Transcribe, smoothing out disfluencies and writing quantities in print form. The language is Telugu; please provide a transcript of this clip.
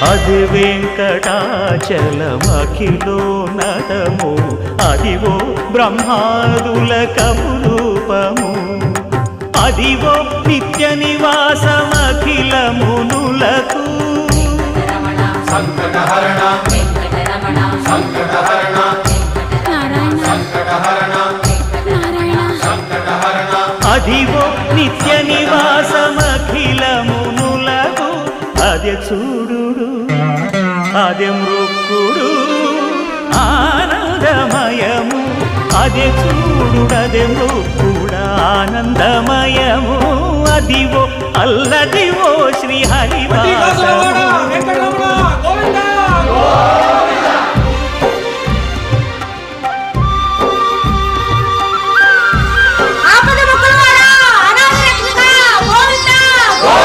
అది వెంకటాచలమఖిలో నటము అదివో బ్రహ్మాదుల కపురూపము అదివో నిత్య నివాసమఖిల మునులకు సంకటహరణ సంకటహరణ సంకటహరణ సంకటహరణ అదివో నిత్య నివాసమఖిల మునులకు అదే చూడు అదే మృక్కుడు ఆనందమయము అదే చూడుడదే మృక్కుడ ఆనందమయము అదివో అల్లదివో శ్రీ హరివాసము